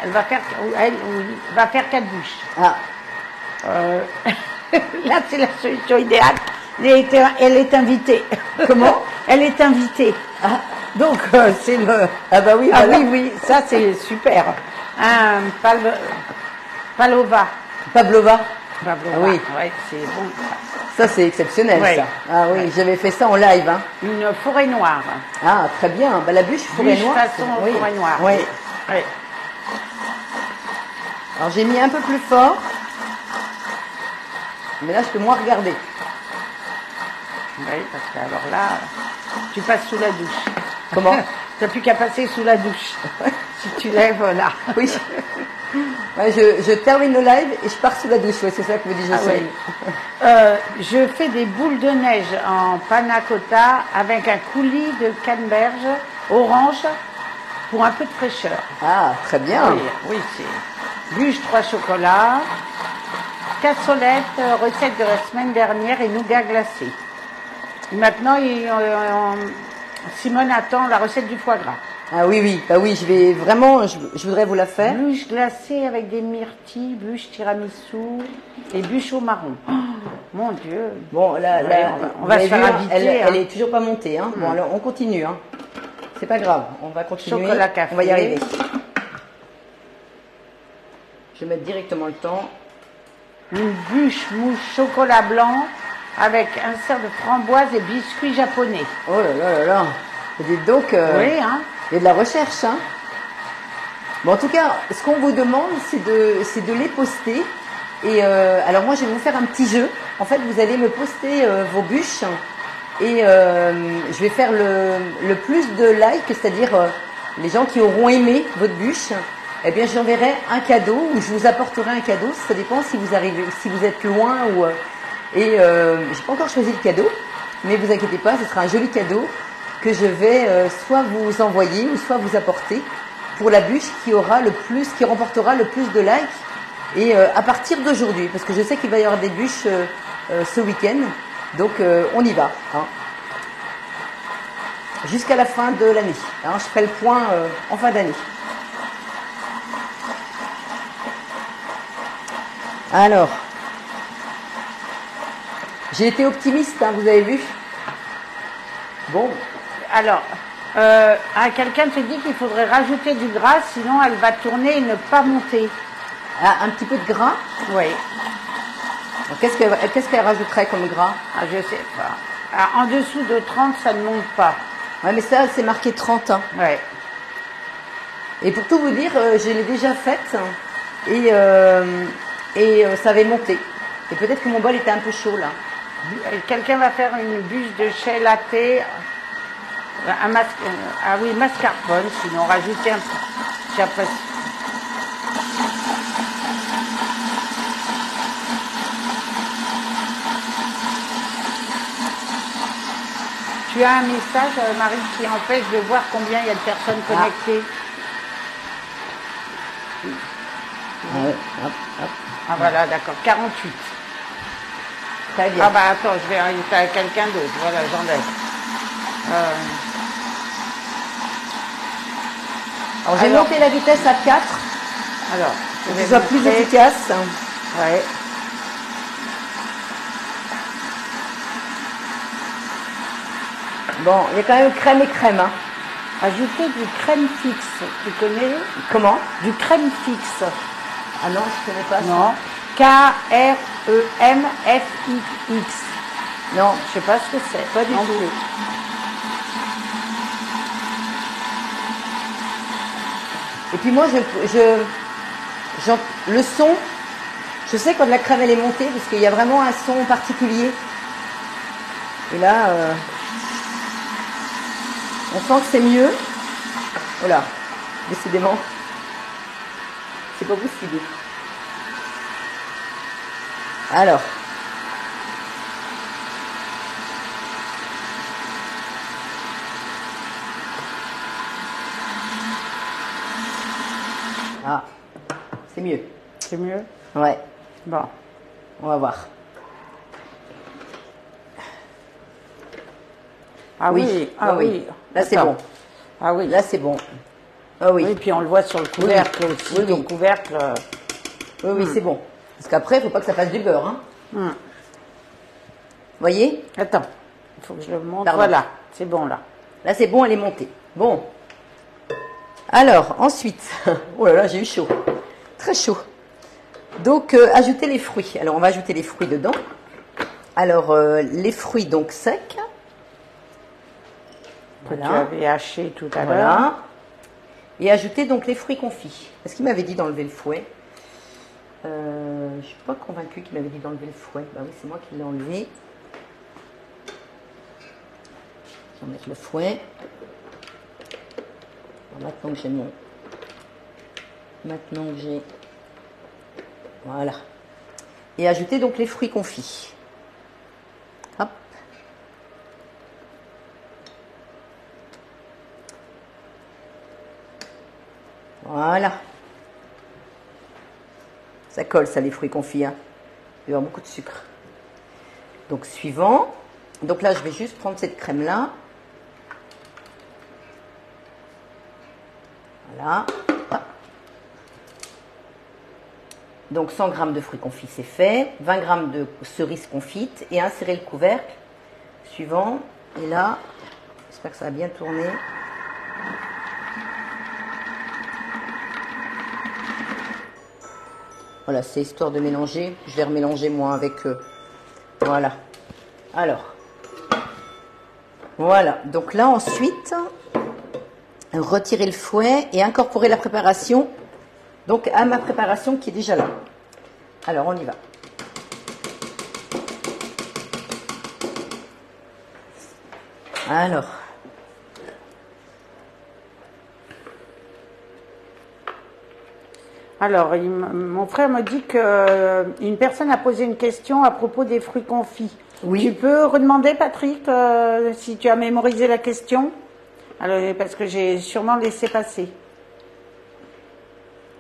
elle va faire 4 bûches. Ah, Là, c'est la solution idéale. Elle est invitée. Comment? Elle est invitée. ah, Donc, c'est le... ah bah oui, Ah voilà. oui, oui, ça c'est super. Un Palova. Pavlova. Pavlova. Ah oui. Ouais, c'est bon. Ça, c'est exceptionnel, Ouais. ça. Ah oui, Ouais. j'avais fait ça en live. Hein. Une forêt noire. Ah, très bien. Bah, la bûche forêt Bûche noire. façon oui. forêt noire. Oui. Oui. Alors, j'ai mis un peu plus fort. Mais là, je peux moins regarder. Oui, parce que alors là, tu passes sous la douche. Comment? Tu n'as plus qu'à passer sous la douche. Si tu lèves là. Oui. Ouais, je termine le live et je pars sous la douche. Ouais, c'est ça que me dit Ah Jocelyne. oui. Je fais des boules de neige en panna cotta avec un coulis de canneberge orange pour un peu de fraîcheur. Ah, très bien. Oui, oui, c'est bûche 3 chocolats, cassolette, recette de la semaine dernière et nougat glacé. Et maintenant, Simone attend la recette du foie gras. Ah oui, oui. Bah oui, je vais vraiment, je voudrais vous la faire. Bûche glacée avec des myrtilles, bûche tiramisu et bûche au marron. Oh, mon Dieu. Bon, là, Ouais, on va vous se avez faire vu, inviter, elle hein. est toujours pas montée. Hein. Bon, alors, on continue. Hein. C'est pas grave. On va continuer. Chocolat café. On va y arriver. Je vais mettre directement le temps. Une bûche mousse chocolat blanc avec insert de framboise et biscuits japonais. Oh là là là là. Et dites donc, Oui, hein. il y a de la recherche. Hein. Bon, en tout cas, ce qu'on vous demande, c'est de les poster. Et alors moi, je vais vous faire un petit jeu. En fait, vous allez me poster vos bûches. Et je vais faire le plus de likes, c'est-à-dire les gens qui auront aimé votre bûche. Eh bien, j'enverrai un cadeau ou je vous apporterai un cadeau. Ça dépend si vous arrivez, si vous êtes loin ou. Et j'ai pas encore choisi le cadeau, mais vous inquiétez pas, ce sera un joli cadeau que je vais soit vous envoyer ou soit vous apporter pour la bûche qui remportera le plus de likes. Et à partir d'aujourd'hui, parce que je sais qu'il va y avoir des bûches ce week-end, donc on y va. Hein. Jusqu'à la fin de l'année. Hein, je ferai le point en fin d'année. Alors, j'ai été optimiste, hein, vous avez vu. Bon, Alors, quelqu'un te dit qu'il faudrait rajouter du gras, sinon elle va tourner et ne pas monter. un petit peu de gras. Oui. Qu'est-ce qu'elle rajouterait comme gras? Ah, je sais pas. Ah, en dessous de 30, ça ne monte pas. Ouais, mais ça, c'est marqué 30 ans. Ouais. Et pour tout vous dire, je l'ai déjà faite et ça avait monté. Et peut-être que mon bol était un peu chaud là. Quelqu'un va faire une bûche de chai latte, mascarpone, sinon rajouter un peu. J'apprécie. Tu as un message, Marie, qui empêche de voir combien il y a de personnes connectées. Ouais, hop, hop. Ah voilà, d'accord, 48. Très bien. Ah bah attends, je vais inviter à quelqu'un d'autre. Voilà, j'enlève. Alors j'ai alors- monté la vitesse à 4 Alors, pour que ce soit plus efficace. Ouais. Bon, il y a quand même crème et crème. Hein. Ajouter du crème fixe. Tu connais? Comment? Du crème fixe. Ah non, je connais pas Non. Kremfix. ça. Non, Je sais pas ce que c'est. pas du Non tout. plus. Et puis moi, le son, je sais quand la crème elle est montée parce qu'il y a vraiment un son particulier. Et là, on sent que c'est mieux. Voilà, décidément, c'est pas possible. Alors. Ah, c'est mieux. C'est mieux? Ouais, Bon. on va voir. Ah oui, ah oui. Là, c'est Attends. bon. Ah oui. Là, c'est bon. Ah oui. Oui, puis on le voit sur le couvercle aussi. Oui, oui. Le couvercle. Oui, oui, c'est bon. Parce qu'après, il ne faut pas que ça fasse du beurre. Hein. Voyez? Attends, il faut que je le montre. Pardon. Voilà, c'est bon là. Là, c'est bon, elle est montée. Bon. Alors, ensuite, oh là là, j'ai eu chaud. Très chaud. Donc, ajouter les fruits. Alors, on va ajouter les fruits dedans. Alors, les fruits donc secs. Que Voilà. tu avais haché tout à l'heure. Voilà. Et ajouter donc les fruits confits. Est-ce qu'il m'avait dit d'enlever le fouet? Je ne suis pas convaincue qu'il m'avait dit d'enlever le fouet. Bah oui, c'est moi qui l'ai enlevé. Je vais mettre le fouet. Alors, maintenant que j'ai mon... Maintenant que j'ai... Voilà. Et ajouter donc les fruits confits. Hop. Voilà. Ça colle, ça, les fruits confits. Hein. Il y a beaucoup de sucre. Donc, suivant. Donc là, je vais juste prendre cette crème-là. Voilà. Hop. Donc, 100 g de fruits confits, c'est fait. 20 g de cerises confites et insérer le couvercle. Suivant. Et là, j'espère que ça va bien tourner. Voilà, c'est histoire de mélanger. Je vais remélanger moi avec... voilà. Alors. Voilà. Donc là, ensuite, retirer le fouet et incorporer la préparation. Donc, à ma préparation qui est déjà là. Alors, on y va. Alors. Alors, mon frère me dit qu'une personne a posé une question à propos des fruits confits. Oui. Tu peux redemander, Patrick, si tu as mémorisé la question? Alors, parce que j'ai sûrement laissé passer.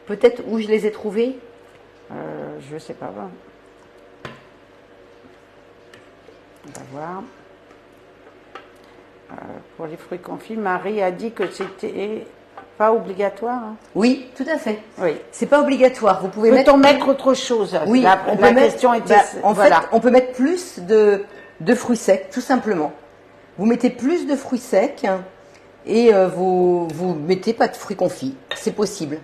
Peut-être où je les ai trouvés? Je sais pas. On va voir. Pour les fruits confits, Marie a dit que c'était pas obligatoire. Hein. Oui, tout à fait. Oui. C'est pas obligatoire. Vous pouvez Peut-on mettre... mettre autre chose? Oui, la on peut question mettre... était... en voilà. fait, on peut mettre plus de fruits secs, tout simplement. Vous mettez plus de fruits secs et vous mettez pas de fruits confits. C'est possible.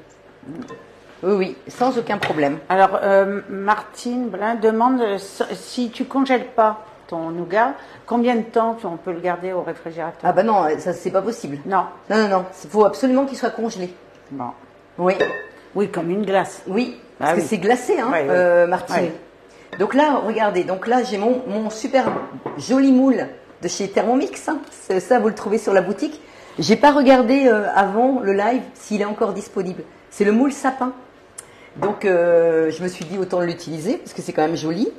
Oui, oui, sans aucun problème. Alors, Martine Blin demande si tu congèles pas ton nougat, combien de temps on peut le garder au réfrigérateur? Ah bah non, ça c'est pas possible. Non. Non, non, non. Il faut absolument qu'il soit congelé. Bon. Oui. Oui, comme une glace. Oui, parce que c'est glacé, hein, Oui, oui. Martine. Oui. Donc là, regardez, donc là j'ai mon super joli moule de chez Thermomix. Hein. Ça, vous le trouvez sur la boutique. J'ai pas regardé avant le live s'il est encore disponible. C'est le moule sapin. Donc je me suis dit autant l'utiliser parce que c'est quand même joli.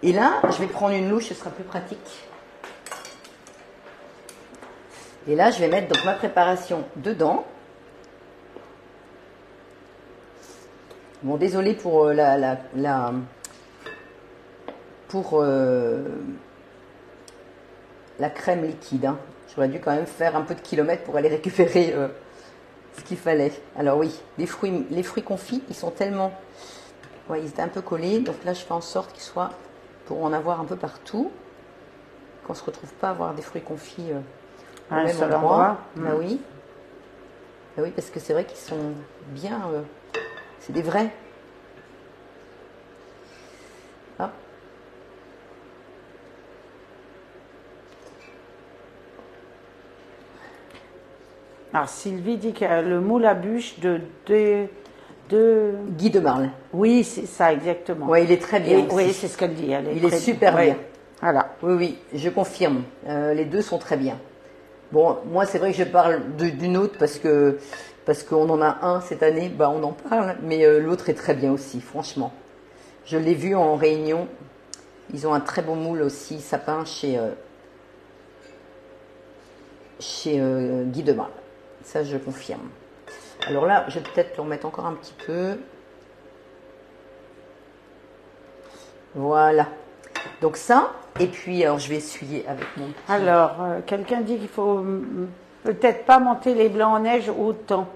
Et là, je vais prendre une louche, ce sera plus pratique. Et là, je vais mettre donc ma préparation dedans. Bon, désolé pour la crème liquide. Hein. J'aurais dû quand même faire un peu de kilomètres pour aller récupérer ce qu'il fallait. Alors oui, les fruits confits, ils sont tellement... Ouais, ils étaient un peu collés. Donc là, je fais en sorte qu'ils soient... pour en avoir un peu partout. Qu'on ne se retrouve pas à avoir des fruits confits au même endroit. Bah oui. Bah oui, parce que c'est vrai qu'ils sont bien... c'est des vrais. Ah. Alors, Sylvie dit que le moule à bûche de Guy de Marle. Oui, c'est ça, exactement. Oui, il est très bien. Oui, c'est ce qu'elle dit. Il est super bien. Voilà. Oui, oui, je confirme. Les deux sont très bien. Bon, moi, c'est vrai que je parle d'une autre parce qu'on en a un cette année, bah, on en parle, mais l'autre est très bien aussi, franchement. Je l'ai vu en réunion. Ils ont un très beau moule aussi, sapin, chez Guy de Marle. Ça, je confirme. Alors là, je vais peut-être le remettre encore un petit peu. Voilà. Donc ça, et puis alors je vais essuyer avec mon petit... Alors, quelqu'un dit qu'il faut peut-être pas monter les blancs en neige autant.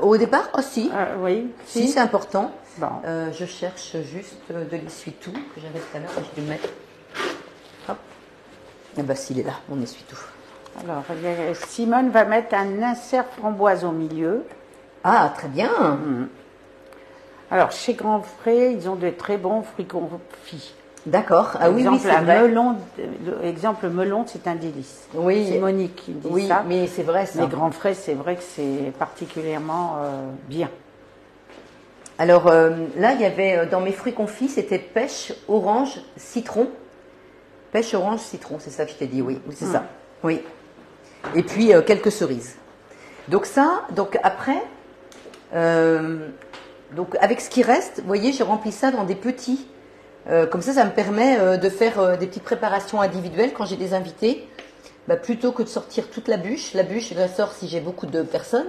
Au départ, aussi. Oui, Si, c'est important. Bon. Je cherche juste de l'essuie-tout que j'avais tout à l'heure. Je vais le mettre. Hop. Et bah s'il est là, mon essuie-tout. Alors, Simone va mettre un insert framboise au milieu. Ah, très bien. Alors, chez Grand Frais, ils ont de très bons fruits confits. D'accord. Ah oui, c'est vrai. Exemple melon, c'est un délice. Oui. C'est Monique qui dit oui, ça. mais c'est vrai ça. Les Grands Frais, c'est vrai que c'est particulièrement bien. Alors là, il y avait dans mes fruits confits, c'était pêche, orange, citron. Pêche, orange, citron, c'est ça que je t'ai dit, oui, c'est ça. Oui. Et puis quelques cerises. Donc ça, donc après, donc avec ce qui reste, vous voyez, je remplis ça dans des petits. Comme ça me permet de faire des petites préparations individuelles quand j'ai des invités. Bah, plutôt que de sortir toute la bûche je la sors si j'ai beaucoup de personnes.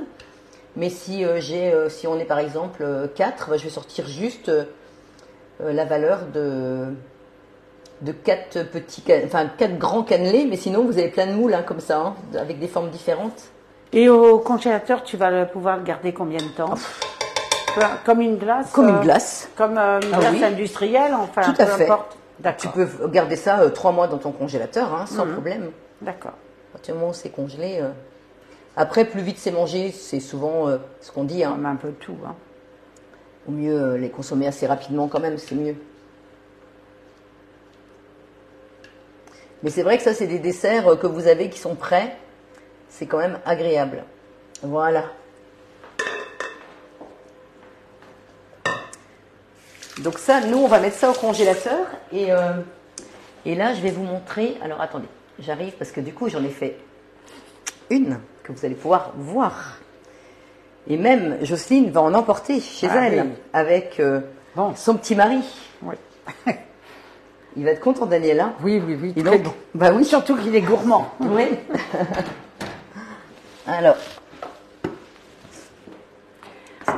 Mais si si on est par exemple 4, bah, je vais sortir juste la valeur de 4 petits, enfin 4 grands cannelés. Mais sinon vous avez plein de moules hein, comme ça, hein, avec des formes différentes. Et au congélateur, tu vas pouvoir le garder combien de temps? Comme une glace. Comme une glace. Comme une glace oui. industrielle, enfin, tout à peu fait. importe. Tu peux garder ça 3 mois dans ton congélateur, hein, sans problème. D'accord. À partir du moment où c'est congelé. Après, plus vite c'est mangé, c'est souvent ce qu'on dit. Hein. On met un peu de tout. Hein. Au mieux les consommer assez rapidement quand même, c'est mieux. Mais c'est vrai que ça, c'est des desserts que vous avez qui sont prêts. C'est quand même agréable. Voilà. Donc ça, nous, on va mettre ça au congélateur. Et là, je vais vous montrer. Alors, attendez, j'arrive parce que du coup, j'en ai fait une que vous allez pouvoir voir. Et même, Jocelyne va en emporter chez elle oui. avec son petit mari. Oui. Il va être content, Daniel. Hein oui, oui, oui. Et donc, bah oui. Surtout qu'il est gourmand. Oui. Alors.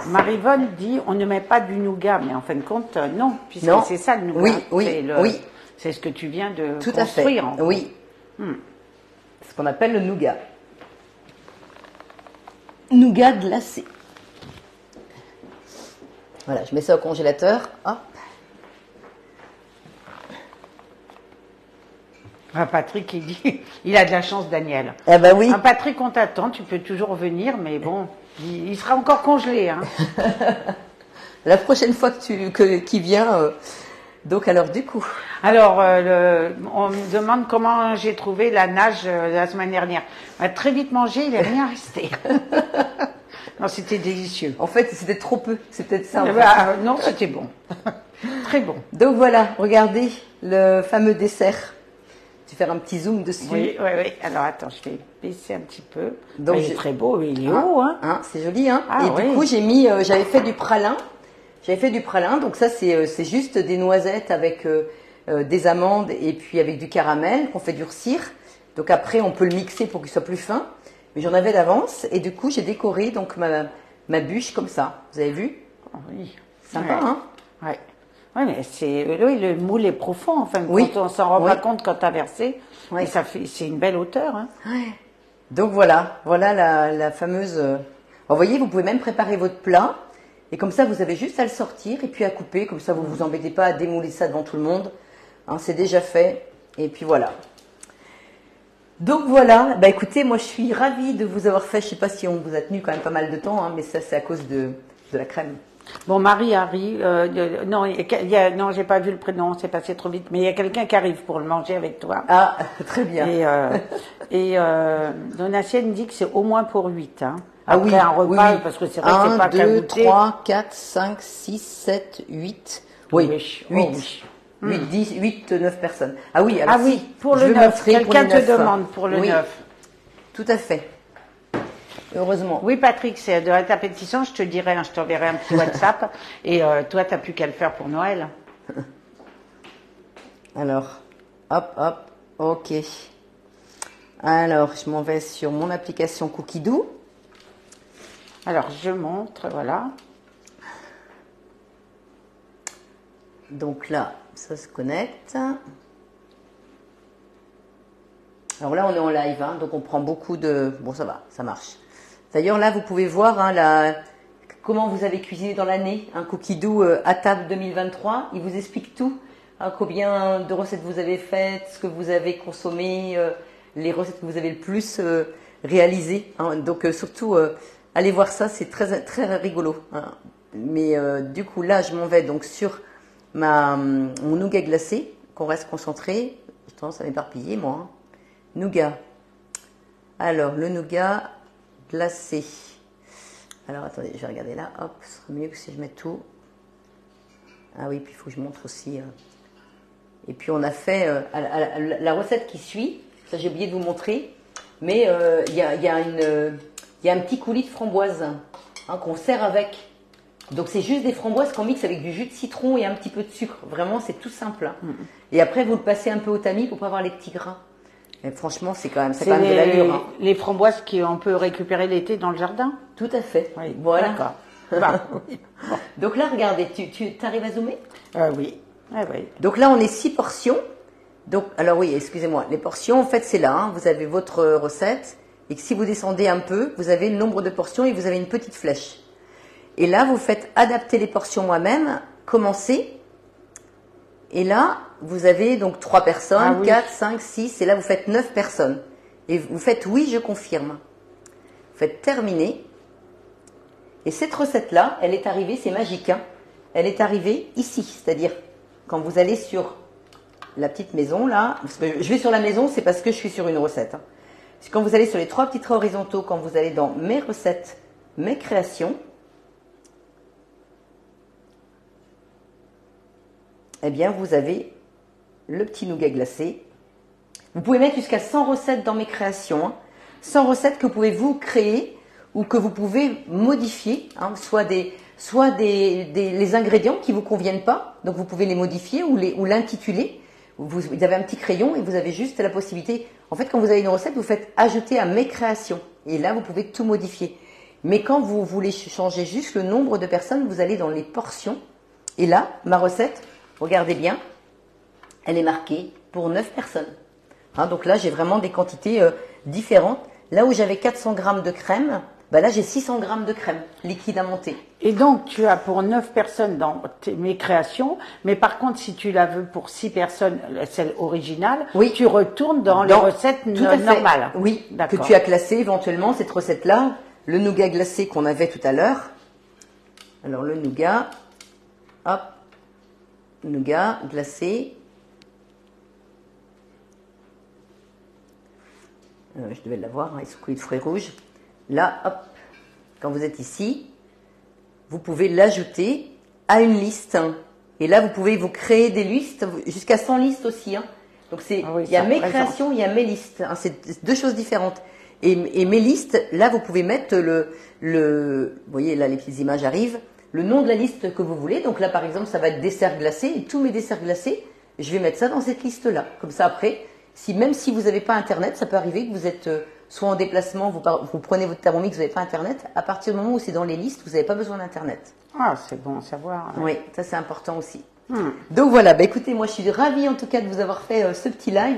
Marivonne dit on ne met pas du nougat, mais en fin de compte, non, puisque c'est ça le nougat. Oui, oui, oui. C'est ce que tu viens de tout construire. à fait. Oui. C'est ce qu'on appelle le nougat. Nougat glacé. Voilà, je mets ça au congélateur. Hop. Patrick, il dit, il a de la chance, Daniel. Ah bah oui. Patrick, on t'attend, tu peux toujours venir, mais bon, il sera encore congelé. Hein. La prochaine fois qu'il vient, donc alors du coup. Alors, on me demande comment j'ai trouvé la nage la semaine dernière. On a très vite mangé, il n'est rien resté. Non, c'était délicieux. En fait, c'était trop peu, c'est peut-être ça. Non, c'était bon. Très bon. Donc voilà, regardez le fameux dessert. Je vais faire un petit zoom dessus. Oui, oui, oui. Alors attends, je vais baisser un petit peu. Donc, il est très beau, il est haut. Hein. C'est joli. Hein. Ah, et du coup, j'avais fait du pralin. Donc ça, c'est juste des noisettes avec des amandes et puis avec du caramel qu'on fait durcir. Donc après, on peut le mixer pour qu'il soit plus fin. Mais j'en avais d'avance et du coup, j'ai décoré donc ma bûche comme ça. Vous avez vu? Oui. Sympa, hein? Ouais. Oui, mais le moule est profond, enfin, oui. Quand on s'en rend pas compte quand tu as versé. Oui. C'est une belle hauteur. Hein. Ouais. Donc voilà la fameuse. Vous voyez, vous pouvez même préparer votre plat et comme ça, vous avez juste à le sortir et puis à couper. Comme ça, vous vous embêtez pas à démouler ça devant tout le monde. Hein, c'est déjà fait. Et puis voilà. Donc voilà. Bah écoutez, moi je suis ravie de vous avoir fait. Je sais pas si on vous a tenu quand même pas mal de temps, hein, mais ça c'est à cause de la crème. Bon, Marie arrive. Non, j'ai pas vu le prénom, c'est passé trop vite. Mais il y a quelqu'un qui arrive pour le manger avec toi. Ah, très bien. Et Donatienne dit que c'est au moins pour 8. Hein. Après oui, un repas, oui. parce que c'est vrai que c'est pas qu'à 1, 2, goûter. 3, 4, 5, 6, 7, 8. Oui, 8. Oh, oui. 8, 10, 8, 9 personnes. Ah oui, alors oui, pour le 9. Quelqu'un te demande pour le 9. Tout à fait. Heureusement. Oui, Patrick, c'est de ta pétition, je te dirai, je t'enverrai un petit WhatsApp. Et toi, tu n'as plus qu'à le faire pour Noël. Alors, hop, ok. Alors, je m'en vais sur mon application Cookidoo. Alors, je montre, voilà. Donc là, ça se connecte. Alors là, on est en live, hein, donc on prend beaucoup de... Bon, ça va, ça marche. D'ailleurs, là, vous pouvez voir hein, comment vous avez cuisiné dans l'année. Un cookie doux à table 2023. Il vous explique tout. Hein, combien de recettes vous avez faites, ce que vous avez consommé, les recettes que vous avez le plus réalisées. Hein. Donc, surtout, allez voir ça, c'est très, très rigolo. Hein. Mais du coup, là, je m'en vais donc sur mon nougat glacé, qu'on reste concentré. J'ai tendance à m'éparpiller, moi. Hein. Nougat. Alors, le nougat glacé. Alors, attendez, je vais regarder là. Hop, ce serait mieux que si je mets tout. Ah oui, puis il faut que je montre aussi. Et puis, on a fait la recette qui suit. Ça, j'ai oublié de vous montrer. Mais il y a un petit coulis de framboise hein, qu'on sert avec. Donc, c'est juste des framboises qu'on mixe avec du jus de citron et un petit peu de sucre. Vraiment, c'est tout simple. Hein. Et après, vous le passez un peu au tamis pour pas avoir les petits grains. Mais franchement, c'est quand même de l'allure. Hein. Les framboises qu'on peut récupérer l'été dans le jardin? Tout à fait. Oui, voilà. D'accord. Bah, oui. Bon. Donc là, regardez, tu arrives à zoomer? Oui. Ah, oui. Donc là, on est 6 portions. Donc, alors oui, excusez-moi. Les portions, en fait, c'est là. Hein, vous avez votre recette. Et que si vous descendez un peu, vous avez le nombre de portions et vous avez une petite flèche. Et là, vous faites adapter les portions moi-même. Commencez. Et là, vous avez donc 3 personnes, oui. 4, 5, 6, et là, vous faites 9 personnes. Et vous faites oui, je confirme. Vous faites terminer. Et cette recette-là, elle est arrivée, c'est magique, hein, elle est arrivée ici. C'est-à-dire, quand vous allez sur la petite maison, là, parce que je vais sur la maison, c'est parce que je suis sur une recette. Hein. Quand vous allez sur les 3 petits traits horizontaux, quand vous allez dans mes recettes, mes créations, eh bien, vous avez le petit nougat glacé. Vous pouvez mettre jusqu'à 100 recettes dans mes créations. Hein. 100 recettes que vous pouvez vous créer ou que vous pouvez modifier. Hein, soit les ingrédients qui ne vous conviennent pas. Donc, vous pouvez les modifier ou l'intituler. Vous avez un petit crayon et vous avez juste la possibilité. En fait, quand vous avez une recette, vous faites ajouter à mes créations. Et là, vous pouvez tout modifier. Mais quand vous voulez changer juste le nombre de personnes, vous allez dans les portions. Et là, ma recette, regardez bien, elle est marquée pour 9 personnes. Hein, donc là, j'ai vraiment des quantités différentes. Là où j'avais 400 grammes de crème, bah là, j'ai 600 grammes de crème liquide à monter. Et donc, tu as pour 9 personnes dans mes créations, mais par contre, si tu la veux pour 6 personnes, celle originale, oui. Tu retournes dans les recettes normales. Oui, que tu as classé éventuellement, cette recette-là, le nougat glacé qu'on avait tout à l'heure. Alors, le nougat, hop, nougat glacé. Je devais l'avoir, hein, il se couille de fruits rouges. Là, hop, quand vous êtes ici, vous pouvez l'ajouter à une liste. Hein, et là, vous pouvez vous créer des listes, jusqu'à 100 listes aussi. Hein. Donc, il y a mes créations, il y a mes listes. Hein, c'est 2 choses différentes. Et mes listes, là, vous pouvez mettre vous voyez, là, les petites images arrivent, le nom de la liste que vous voulez. Donc là, par exemple, ça va être dessert glacé. Et tous mes desserts glacés, je vais mettre ça dans cette liste-là. Comme ça, après, même si vous n'avez pas Internet, ça peut arriver que vous êtes soit en déplacement, vous prenez votre Thermomix, vous n'avez pas Internet. À partir du moment où c'est dans les listes, vous n'avez pas besoin d'Internet. Ah, c'est bon à savoir. Hein. Oui, ça c'est important aussi. Donc voilà, bah, écoutez, moi je suis ravie en tout cas de vous avoir fait ce petit live.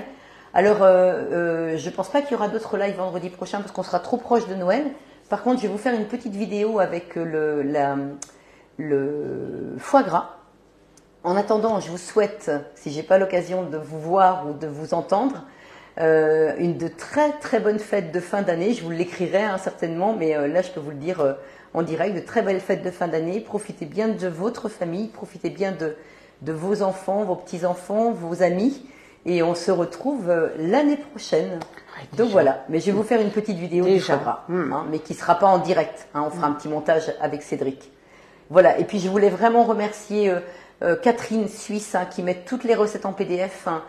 Alors, je ne pense pas qu'il y aura d'autres lives vendredi prochain parce qu'on sera trop proche de Noël. Par contre, je vais vous faire une petite vidéo avec le foie gras. En attendant, je vous souhaite, si j'ai pas l'occasion de vous voir ou de vous entendre, de très très bonnes fêtes de fin d'année. Je vous l'écrirai hein, certainement, mais là je peux vous le dire en direct. De très belles fêtes de fin d'année. Profitez bien de votre famille, profitez bien de vos enfants, vos petits-enfants, vos amis. Et on se retrouve l'année prochaine. Ouais, donc voilà, mais je vais vous faire une petite vidéo du foie gras, hein, mais qui ne sera pas en direct. Hein, on fera un petit montage avec Cédric. Voilà, et puis je voulais vraiment remercier Catherine Suisse hein, qui met toutes les recettes en PDF hein,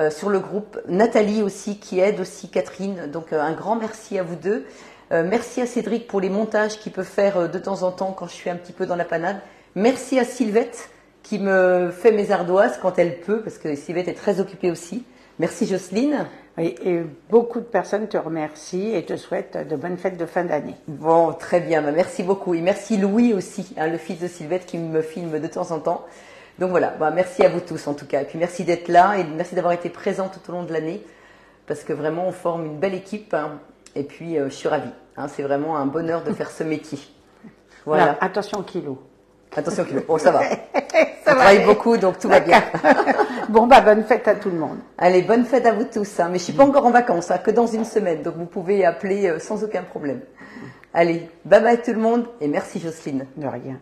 sur le groupe. Nathalie aussi qui aide aussi Catherine. Donc un grand merci à vous deux. Merci à Cédric pour les montages qu'il peut faire de temps en temps quand je suis un petit peu dans la panade. Merci à Sylvette qui me fait mes ardoises quand elle peut, parce que Sylvette est très occupée aussi. Merci Jocelyne. Oui, et beaucoup de personnes te remercient et te souhaitent de bonnes fêtes de fin d'année. Bon, très bien, merci beaucoup. Et merci Louis aussi, hein, le fils de Sylvette qui me filme de temps en temps. Donc voilà, bah, merci à vous tous en tout cas. Et puis merci d'être là et merci d'avoir été présents tout au long de l'année parce que vraiment on forme une belle équipe hein. Et puis je suis ravie. Hein, c'est vraiment un bonheur de faire ce métier. Voilà. Là, attention kilo. Attention kilo. Bon, ça va. On travaille beaucoup donc tout va bien. Bon, bah bonne fête à tout le monde. Allez, bonne fête à vous tous. Hein. Mais je suis pas encore en vacances, hein, que dans une semaine. Donc vous pouvez appeler sans aucun problème. Allez, bye bye tout le monde et merci Jocelyne. De rien.